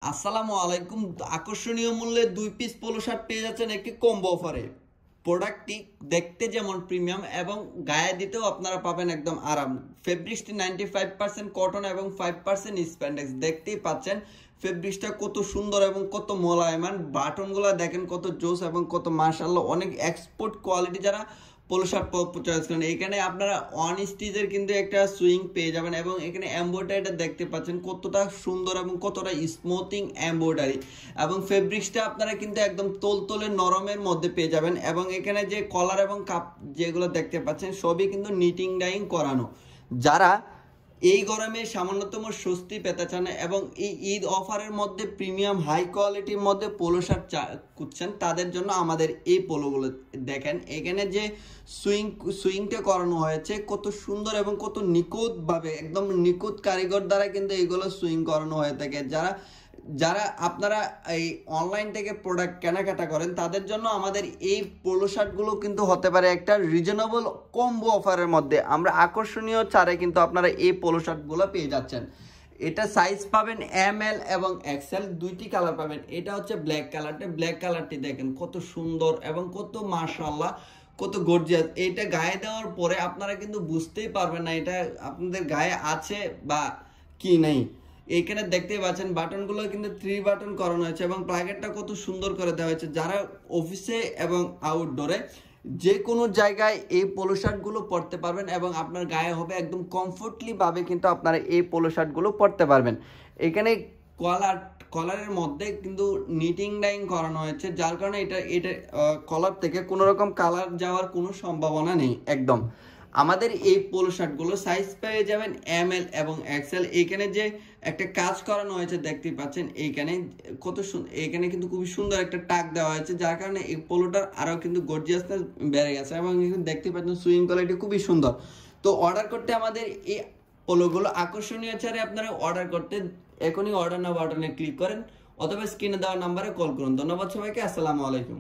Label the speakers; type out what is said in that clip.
Speaker 1: আসসালামু আলাইকুম। আকর্ষণীয় মূল্যে 2 পিস পোলো শার্ট পেয়ে যাচ্ছেন একটি কম্বো অফারে। প্রোডাক্টটি দেখতে যেমন প্রিমিয়াম এবং গায়ে দিতেও আপনারা পাবেন একদম আরাম। ফেব্রিক্সটি 95% কটন এবং 5% স্প্যান্ডেক্স। দেখতেই পাচ্ছেন ফেব্রিক্সটা কত সুন্দর এবং কত মোলায়েমান। বাটনগুলো দেখেন কত জোস এবং কত মাশাআল্লাহ, অনেক এক্সপোর্ট কোয়ালিটি যারা পোলো শার্ট চয়েস করেন। এখানে আপনারা ওয়ান স্টিচের কিন্তু একটা সুইং পেয়ে যাবেন এবং এখানে এমব্রয়ডারিটা দেখতে পাচ্ছেন কতটা সুন্দর এবং কতটা স্মুথিং এমব্রয়ডারি, এবং ফেব্রিক্সটা আপনারা কিন্তু একদম তোলতোলে নরমের মধ্যে পেয়ে যাবেন। এবং এখানে যে কলার এবং কাপ যেগুলো দেখতে পাচ্ছেন সবই কিন্তু নিটিং ডাইং করানো। যারা এই গরমে সামান্যতম স্বস্তি পেতে চান এবং এই ঈদ অফারের মধ্যে প্রিমিয়াম হাই কোয়ালিটির মধ্যে পোলো শার্ট খুঁজছেন, তাদের জন্য আমাদের এই পোলোগুলো দেখেন। এখানে যে সুইংটা করানো হয়েছে কত সুন্দর এবং কত নিখুঁতভাবে, একদম নিখুঁত কারিগর দ্বারা কিন্তু এইগুলো সুইং করানো হয়ে থাকে। যারা যারা আপনারা এই অনলাইন থেকে প্রোডাক্ট কেনাকাটা করেন তাদের জন্য আমাদের এই পোলো শার্টগুলো কিন্তু হতে পারে একটা রিজনেবল কম্বো অফারের মধ্যে। আমরা আকর্ষণীয় ছাড়ে কিন্তু আপনারা এই পোলো শার্টগুলো পেয়ে যাচ্ছেন। এটা সাইজ পাবেন ML এবং XL, দুইটি কালার পাবেন। এটা হচ্ছে ব্ল্যাক কালারটা। ব্ল্যাক কালারটি দেখেন কত সুন্দর এবং কত মাশাআল্লাহ, কত গর্জিয়াস। এটা গায়ে দেওয়ার পরে আপনারা কিন্তু বুঝতেই পারবেন না এটা আপনাদের গায়ে আছে বা কি নেই। এইখানে দেখতেই পাচ্ছেন বাটনগুলো কিন্তু 3 বাটন করানো হয়েছে এবং প্লাগেটটা কত সুন্দর করে দেওয়া হয়েছে। যারা অফিসে এবং আউটডোরে যে কোনো জায়গায় এই পোলো শার্টগুলো পরতে পারবেন এবং আপনার গায়ে হবে একদম কমফোর্টলি ভাবে কিন্তু আপনারা এই পোলো শার্টগুলো পরতে পারবেন। এখানে কলারের মধ্যে কিন্তু নিটিং ডাইং করানো হয়েছে, যার কারণে এটা কলার থেকে কোনো রকম কালার যাওয়ার কোনো সম্ভাবনা নেই একদম। আমাদের এই পোলো শার্টগুলো সাইজ পেয়ে যাবেন ML এবং XL। এখানে যে একটা কাজ করানো হয়েছে দেখতেই পাচ্ছেন, এইখানে কত সুন্দর, এখানে কিন্তু খুবই সুন্দর একটা টাক দেওয়া হয়েছে, যার কারণে এই পোলোটার আরও কিন্তু গর্জিয়াসনেস বেড়ে গেছে এবং দেখতে পাচ্ছেন সুইং কোয়ালিটি খুবই সুন্দর। তো অর্ডার করতে আমাদের এই পোলোগুলো আকর্ষণীয় ছাড়ে আপনারা অর্ডার করতে এখনই অর্ডার নাও বাটনে ক্লিক করেন অথবা স্ক্রিনে দেওয়া নাম্বারে কল করুন। ধন্যবাদ সবাইকে। আসসালামু আলাইকুম।